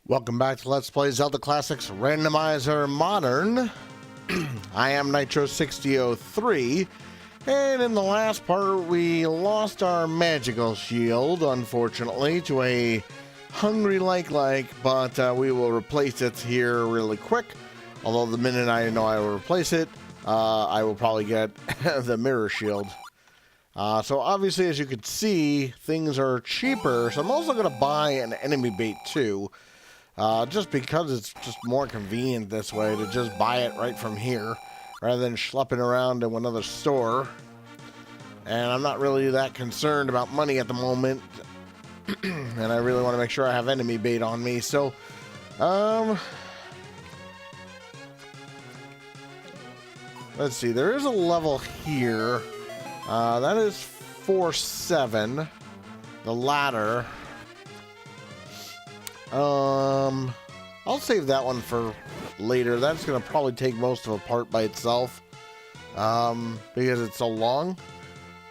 Welcome back to Let's Play Zelda Classics Randomizer Modern. I am Nitro6003, and in the last part we lost our magical shield, unfortunately, to a hungry like, but we will replace it here really quick. Although the minute I know I will replace it, I will probably get the mirror shield. So obviously, as you can see, things are cheaper, so I'm also going to buy an enemy bait too. Just because it's just more convenient this way to just buy it right from here rather than schlepping around to another store. And I'm not really that concerned about money at the moment. And I really want to make sure I have enemy bait on me. So, let's see. There is a level here. That is 4-7. The ladder. I'll save that one for later. That's going to probably take most of a part by itself, because it's so long.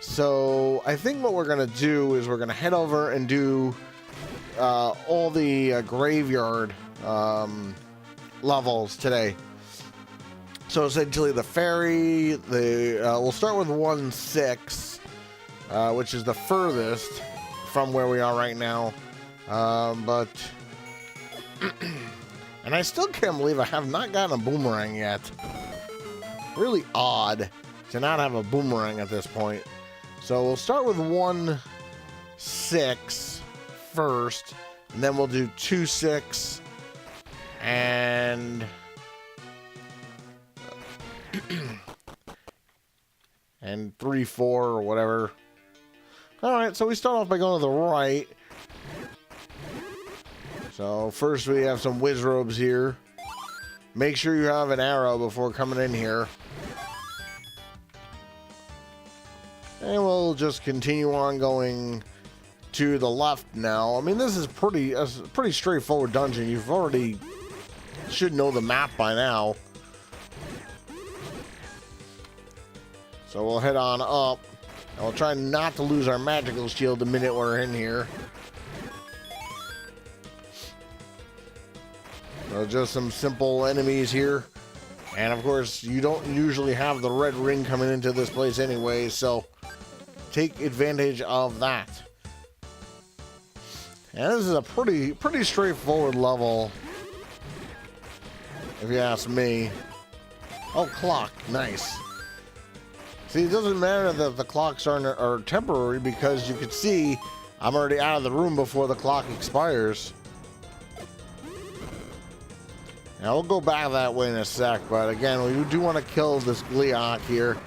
So I think what we're going to do is we're going to head over and do all the graveyard levels today. So essentially the ferry, we'll start with 1-6, which is the furthest from where we are right now. And I still can't believe I have not gotten a boomerang yet. Really odd to not have a boomerang at this point. So we'll start with 1-6 first, and then we'll do 2-6 and and 3-4 or whatever. All right, so we start off by going to the right. So first we have some whiz robes here. Make sure you have an arrow before coming in here. And we'll just continue on going to the left now. I mean, this is a pretty straightforward dungeon. You've already should know the map by now. So we'll head on up. And we'll try not to lose our magical shield the minute we're in here. So just some simple enemies here. And of course, you don't usually have the red ring coming into this place anyway, so take advantage of that. And this is a pretty straightforward level, if you ask me. Oh, clock. Nice. See, it doesn't matter that the clocks are temporary, because you can see I'm already out of the room before the clock expires. Now, we'll go back that way in a sec, but again, we do want to kill this Gliok here.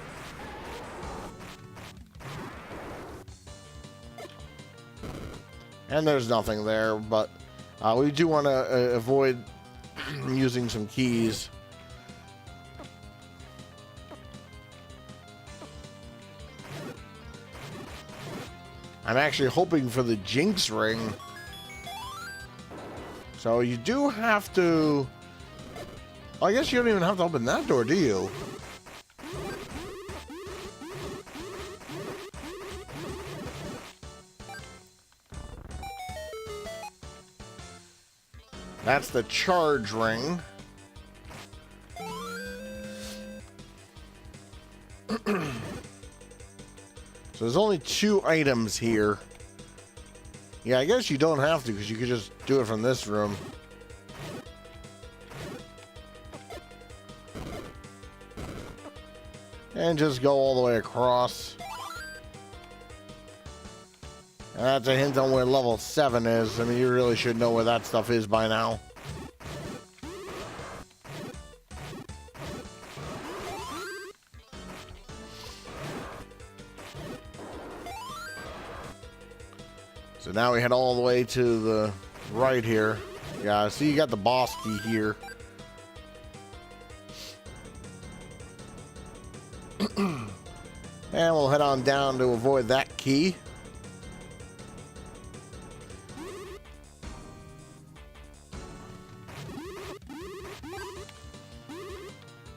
And there's nothing there, but we do want to avoid using some keys. I'm actually hoping for the Jinx ring. So you do have to... I guess you don't even have to open that door, do you? That's the charge ring. So there's only 2 items here. Yeah, I guess you don't have to, because you could just do it from this room. And just go all the way across. And that's a hint on where level 7 is. I mean, you really should know where that stuff is by now. So now we head all the way to the right here. Yeah, see, you got the boss key here. And we'll head on down to avoid that key.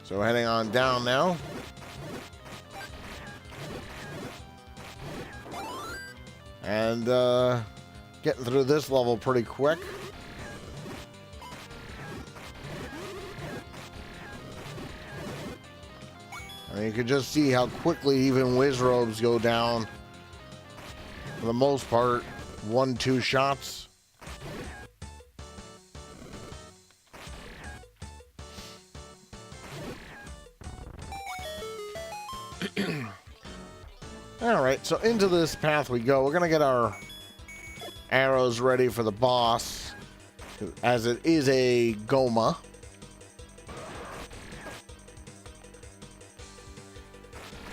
So heading on down now. And getting through this level pretty quick. And you can just see how quickly even Wizrobes go down. For the most part, 1-2 shots. Alright, so into this path we go. We're going to get our arrows ready for the boss, as it is a Goma.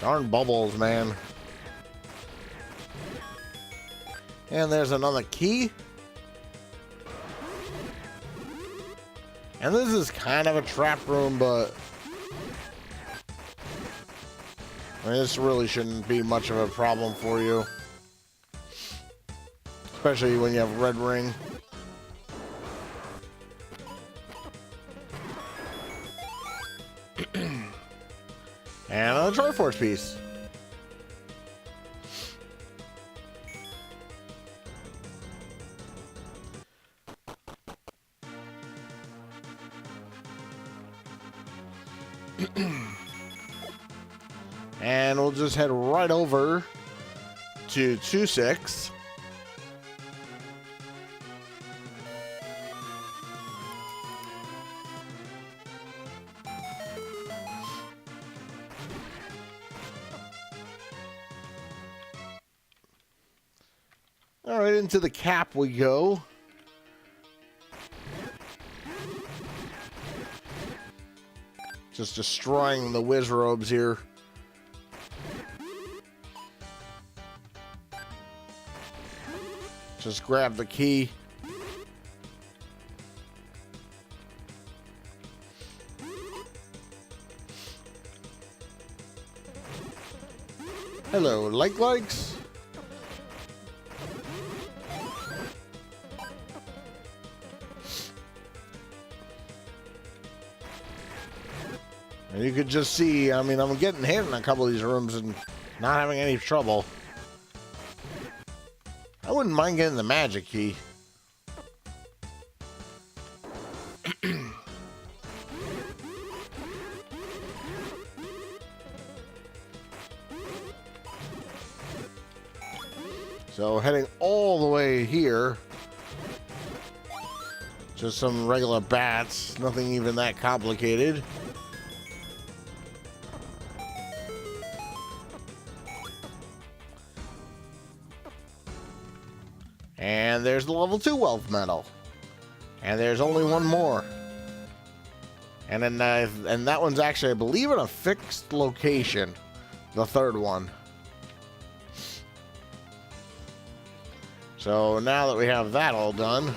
Darn bubbles, man. And there's another key. And this is kind of a trap room, but I mean, this really shouldn't be much of a problem for you. Especially when you have red ring. And a Triforce piece. And we'll just head right over to 2-6. All right, into the cap we go. Just destroying the Wizrobes here. Just grab the key. Hello, likes. And you could just see, I mean, I'm getting hit in a couple of these rooms and not having any trouble. I wouldn't mind getting the magic key. So heading all the way here. Just some regular bats, nothing even that complicated. And there's the level 2 wealth medal. And there's only one more. And then and that one's actually, I believe, in a fixed location. The third one. So now that we have that all done,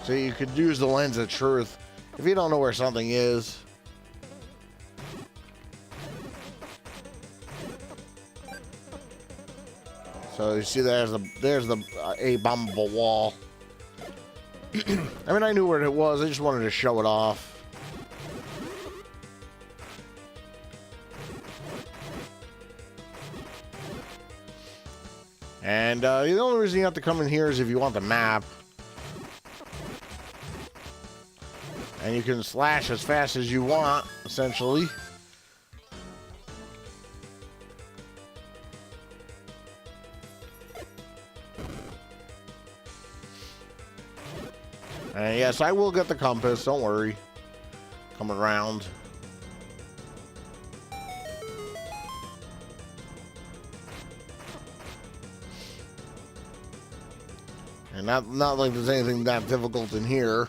so you could use the lens of truth if you don't know where something is. So you see there's the abominable wall. I mean, I knew where it was. I just wanted to show it off. And the only reason you have to come in here is if you want the map. And you can slash as fast as you want, essentially. And yes, I will get the compass, don't worry. Come around. And not like there's anything that difficult in here.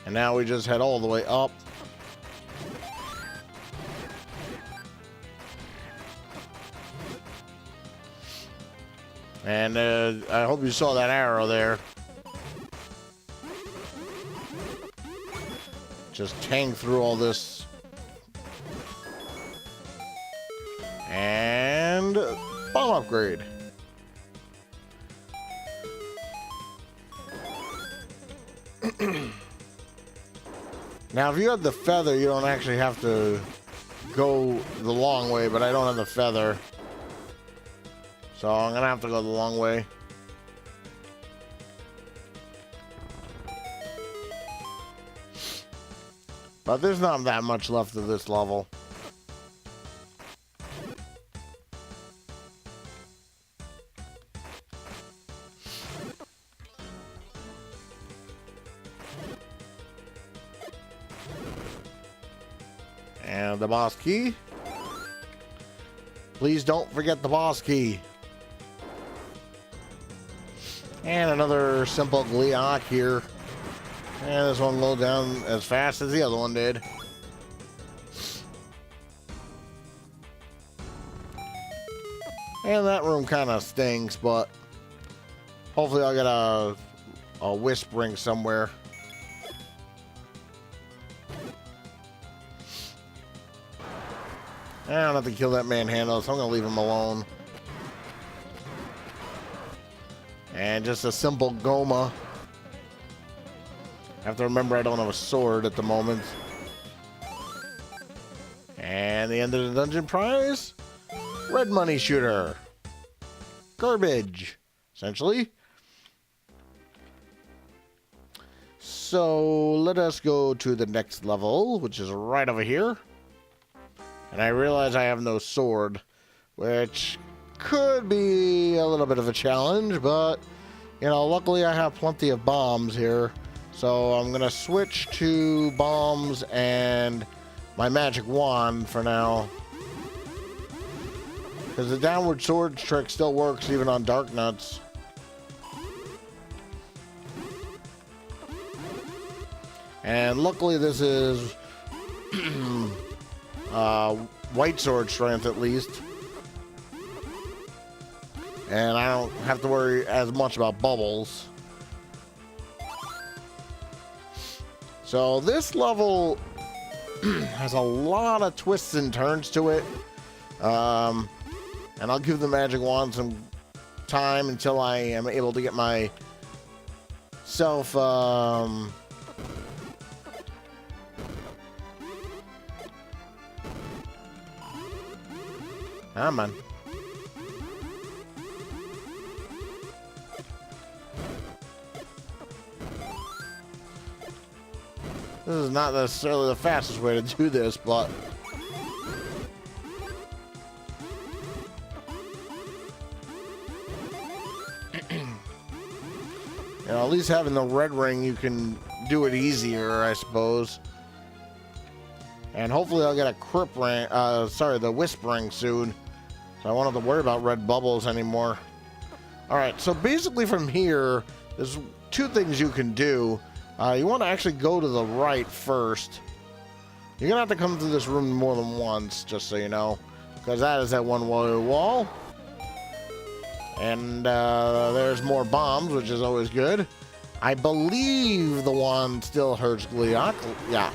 And now we just head all the way up. And I hope you saw that arrow there. just tank through all this. And bomb upgrade. Now, if you have the feather, you don't actually have to go the long way, but I don't have the feather. So I'm gonna have to go the long way. But there's not that much left of this level. And the boss key. Please don't forget the boss key. And another simple Gleeok here. And this one will go down as fast as the other one did. And that room kind of stinks, but hopefully I'll get a wisp ring somewhere. I don't have to kill that manhandle, so I'm going to leave him alone. And just a simple Goma. I have to remember I don't have a sword at the moment. And the end of the dungeon prize? Red money shooter. Garbage, essentially. So let us go to the next level, which is right over here. And I realize I have no sword, which could be a little bit of a challenge, but, you know, luckily I have plenty of bombs here. So I'm going to switch to bombs and my magic wand for now. Because the downward sword trick still works even on dark nuts. And luckily this is white sword strength at least. And I don't have to worry as much about bubbles. So this level has a lot of twists and turns to it. And I'll give the magic wand some time until I am able to get myself come on. This is not necessarily the fastest way to do this, but you know, at least having the red ring, you can do it easier, I suppose. And hopefully I'll get a crip ring, the wisp ring soon. So I won't have to worry about red bubbles anymore. Alright, so basically from here, there's two things you can do. You want to actually go to the right first. You're going to have to come through this room more than once, just so you know. Because that is that one-way wall. And there's more bombs, which is always good. I believe the wand still hurts Gleeok. Yeah.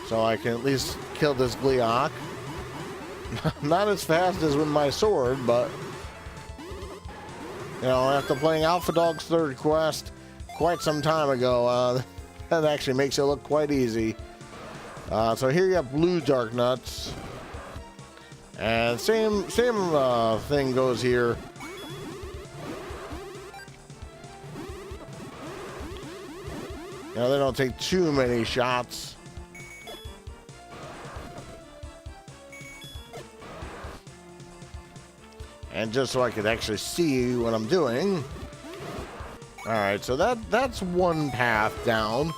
So I can at least kill this Gleeok. Not as fast as with my sword, but you know, after playing Alpha Dog's third quest quite some time ago, that actually makes it look quite easy. So here you have blue dark nuts. And same thing goes here. You know, they don't take too many shots. And just so I could actually see what I'm doing. Alright, so that's one path down.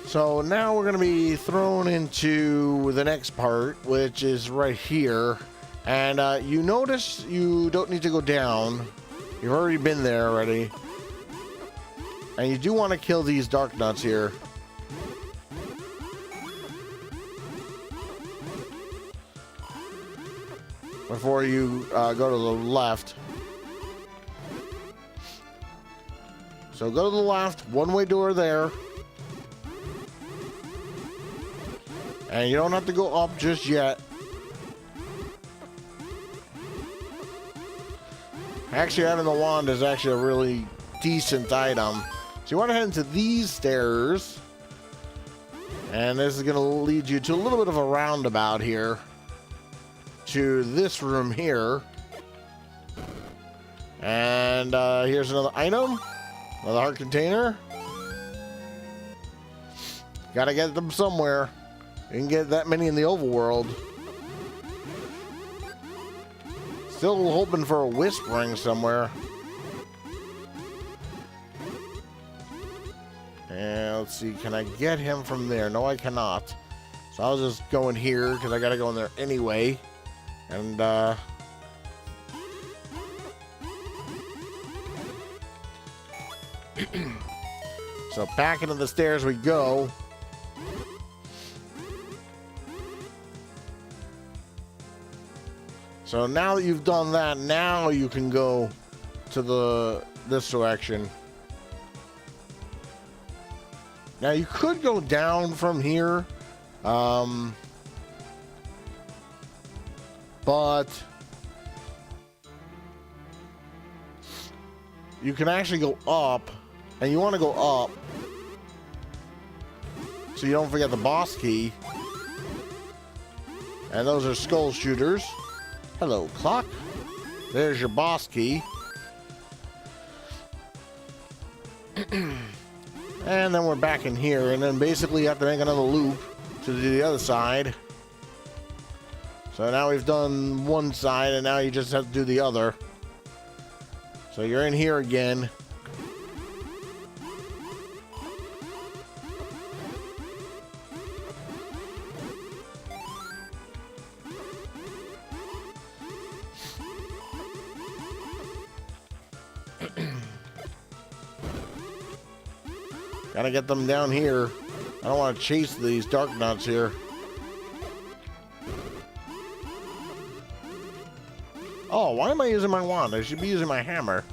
So now we're going to be thrown into the next part, which is right here. And you notice you don't need to go down. You've already been there already. And you do want to kill these dark nuts here. Before you go to the left. So go to the left, one-way door there. And you don't have to go up just yet. Actually, having the wand is actually a really decent item. So you want to head into these stairs. And this is going to lead you to a little bit of a roundabout here. To this room here. And here's another item. Another heart container. Gotta get them somewhere. You can get that many in the overworld. Still hoping for a whispering somewhere. And let's see, can I get him from there? No, I cannot. So I'll just go in here because I gotta go in there anyway. And so back into the stairs we go. So now that you've done that, now you can go to this direction. Now you could go down from here, but you can actually go up, and you want to go up so you don't forget the boss key. And those are skull shooters. Hello, clock. There's your boss key. And then we're back in here, and then basically you have to make another loop to do the other side. So now we've done one side, and now you just have to do the other. So you're in here again. Gotta get them down here. I don't want to chase these dark nuts here. Oh, why am I using my wand? I should be using my hammer.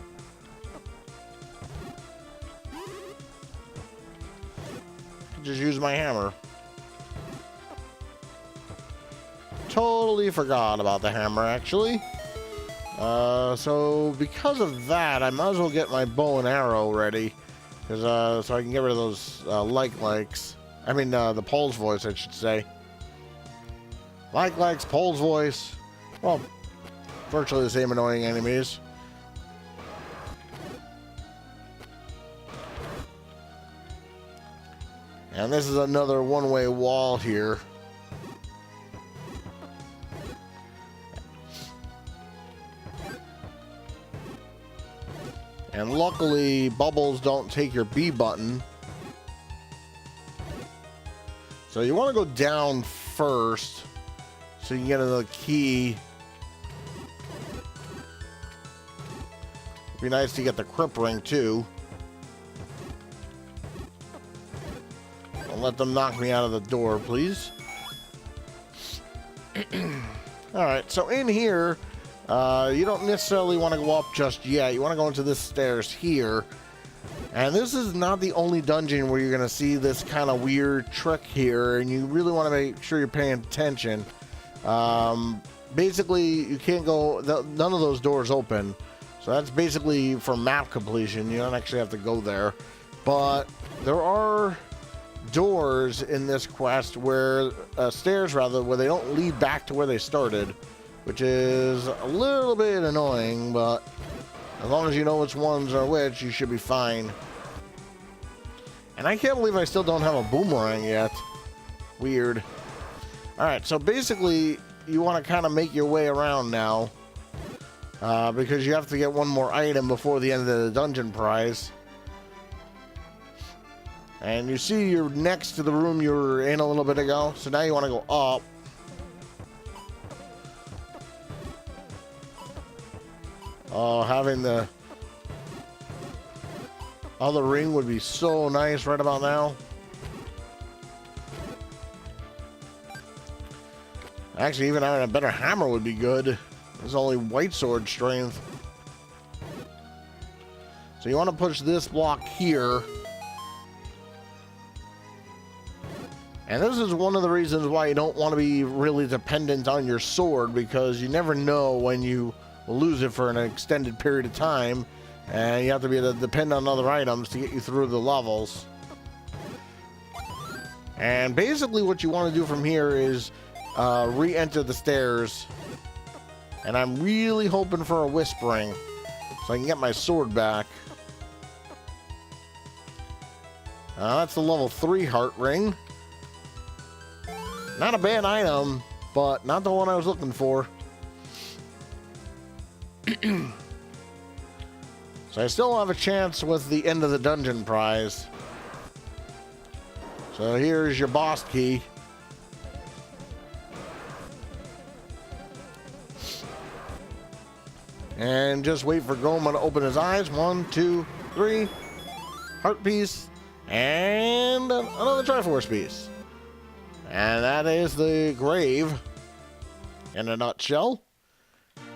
Just use my hammer. Totally forgot about the hammer, actually. So because of that, I might as well get my bow and arrow ready. Because, so I can get rid of those, likes. I mean, the Pole's voice, I should say. Likes, Pole's voice. Well, virtually the same annoying enemies. And this is another one-way wall here. And luckily, bubbles don't take your B button. So you want to go down first so you can get another key. It'd be nice to get the Crip Ring too. Don't let them knock me out of the door, please. Alright, so in here, you don't necessarily want to go up just yet. You want to go into this stairs here. And this is not the only dungeon where you're going to see this kind of weird trick here. And you really want to make sure you're paying attention. Basically, you can't go... None of those doors open. So that's basically for map completion. You don't actually have to go there. But there are doors in this quest where... stairs, rather, where they don't lead back to where they started. Which is a little bit annoying, but as long as you know which ones are which, you should be fine. And I can't believe I still don't have a boomerang yet. Weird. Alright, so basically, you want to kind of make your way around now. Because you have to get one more item before the end of the dungeon prize. And you see you're next to the room you were in a little bit ago. So now you want to go up. Oh, having the other ring would be so nice right about now. Actually, even having a better hammer would be good. There's only white sword strength. So you want to push this block here. And this is one of the reasons why you don't want to be really dependent on your sword, because you never know when you will lose it for an extended period of time, and you have to be able to depend on other items to get you through the levels. And basically what you want to do from here is re-enter the stairs, and I'm really hoping for a whispering so I can get my sword back. That's the level 3 heart ring. Not a bad item, but not the one I was looking for. So I still have a chance with the end of the dungeon prize. So here's your boss key. And just wait for Goma to open his eyes. 1, 2, 3. Heart piece. And another Triforce piece. And that is the grave in a nutshell.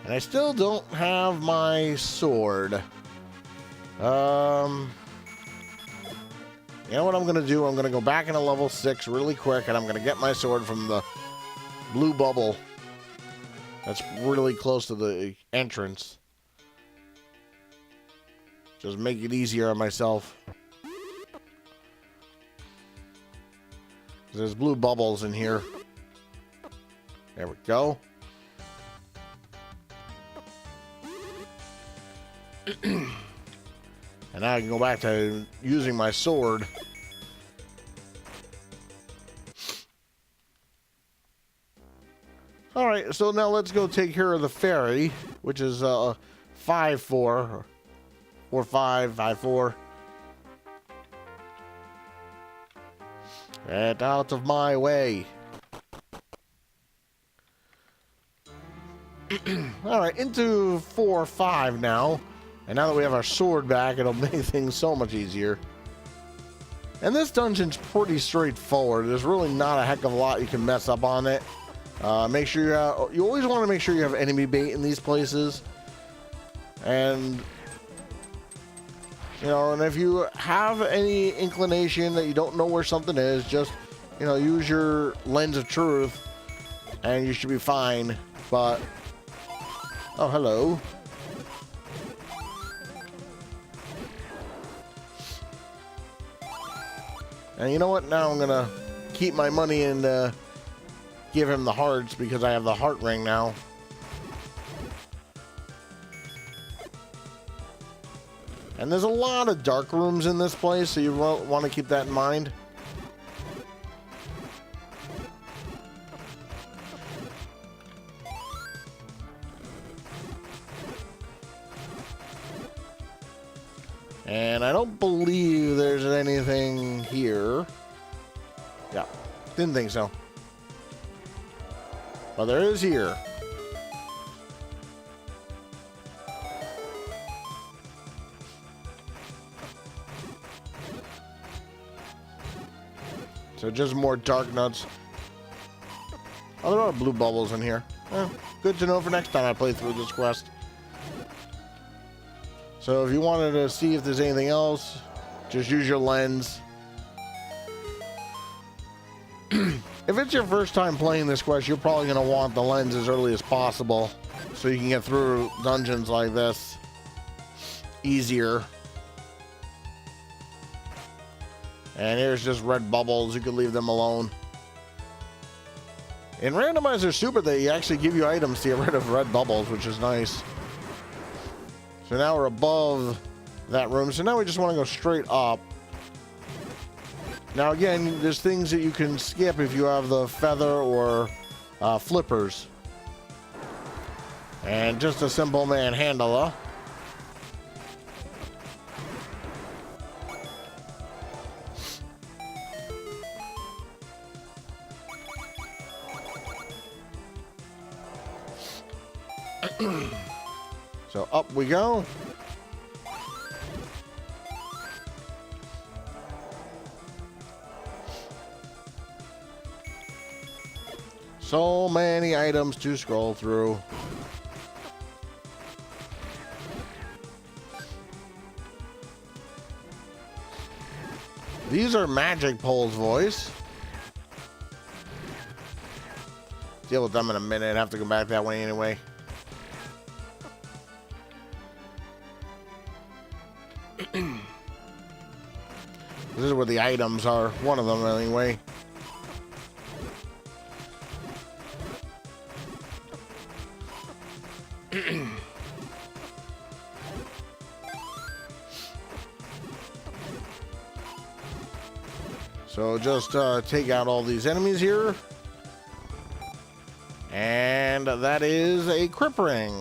And I still don't have my sword. You know what I'm going to do? I'm going to go back into level 6 really quick, and I'm going to get my sword from the blue bubble that's really close to the entrance. Just make it easier on myself. There's blue bubbles in here. There we go. And now I can go back to using my sword. Alright, so now let's go take care of the fairy, which is 5-4. Or 5-5-4. Get out of my way. Alright, into 4-5 now. And now that we have our sword back, it'll make things so much easier. And this dungeon's pretty straightforward. There's really not a heck of a lot you can mess up on it. Make sure you always want to make sure you have enemy bait in these places. And you know, and if you have any inclination that you don't know where something is, just, you know, use your lens of truth and you should be fine. But, oh, hello. And you know what? Now I'm going to keep my money and give him the hearts because I have the heart ring now. And there's a lot of dark rooms in this place, so you want to keep that in mind. And I don't believe there's anything here. Yeah, didn't think so. But there is here. So just more dark nuts. Oh, there are blue bubbles in here. Good to know for next time I play through this quest. So if you wanted to see if there's anything else, just use your lens. If it's your first time playing this quest, you're probably going to want the lens as early as possible so you can get through dungeons like this easier. And here's just red bubbles. You can leave them alone. In Randomizer Super, they actually give you items to get rid of red bubbles, which is nice. So now we're above that room. So now we just want to go straight up. Now again, there's things that you can skip if you have the feather or flippers. And just a simple manhandler. So up we go. So many items to scroll through. These are Magic Pole's voice. Deal with them in a minute. I have to go back that way anyway. This is where the items are. One of them, anyway. So just take out all these enemies here. And that is a Crip Ring.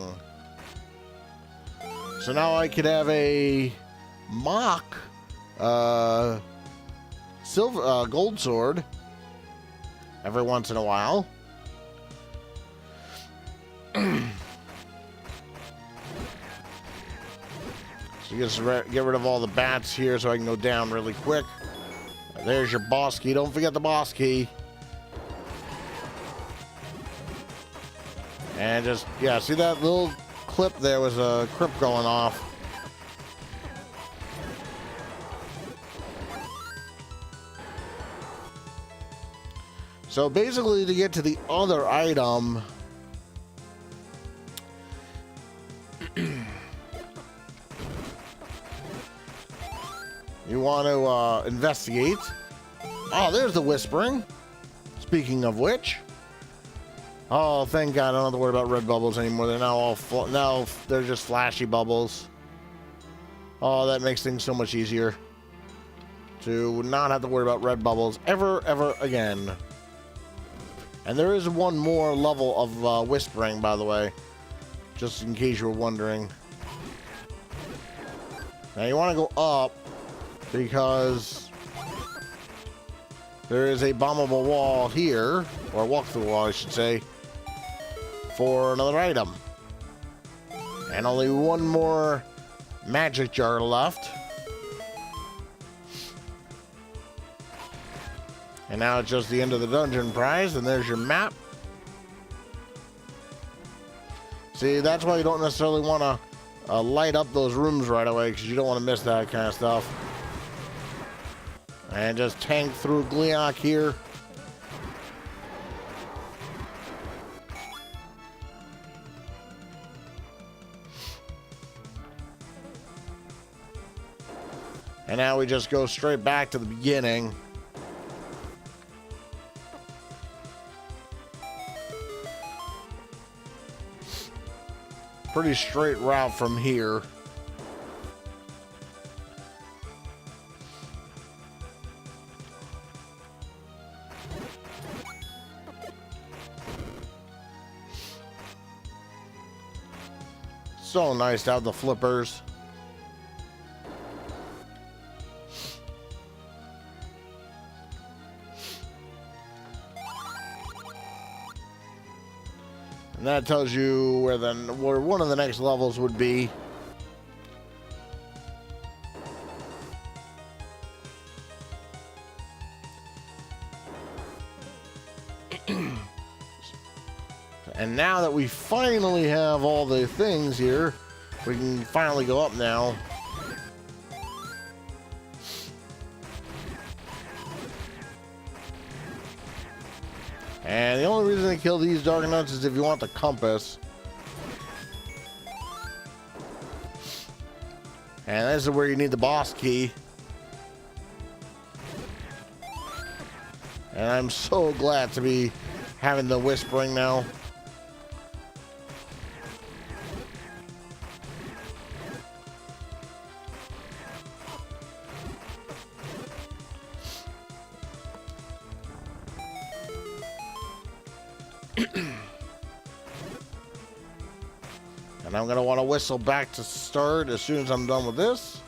So now I could have a mock silver gold sword every once in a while. So just get rid of all the bats here so I can go down really quick. There's your boss key. Don't forget the boss key. And just, yeah, see that little clip there was a Crip going off. So basically to get to the other item, you want to investigate. Oh, there's the whispering. Speaking of which, oh, thank God, I don't have to worry about red bubbles anymore. They're now now they're just flashy bubbles. Oh, that makes things so much easier to not have to worry about red bubbles ever again. And there is one more level of whispering, by the way, just in case you were wondering. Now you want to go up because there is a bombable wall here, or walk-through wall, I should say, for another item. And only one more magic jar left. And now it's just the end of the dungeon prize, and there's your map. See, that's why you don't necessarily want to light up those rooms right away, because you don't want to miss that kind of stuff. And just tank through Gleeok here. And now we just go straight back to the beginning. Pretty straight route from here. So nice to have the flippers. And that tells you where one of the next levels would be. And now that we finally have all the things here, we can finally go up now. And the only reason to kill these Dark Nuts is if you want the compass. And this is where you need the boss key. And I'm so glad to be having the whispering now. And I'm going to want to whistle back to start as soon as I'm done with this.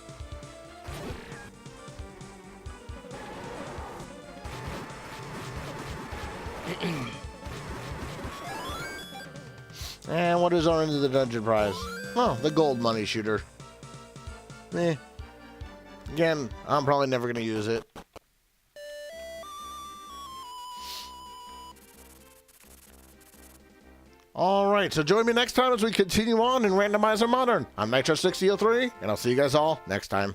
And what is our end of the dungeon prize? Oh, the gold money shooter. Again, I'm probably never going to use it. Alright, so join me next time as we continue on in Randomizer Modern. I'm pt6 and I'll see you guys all next time.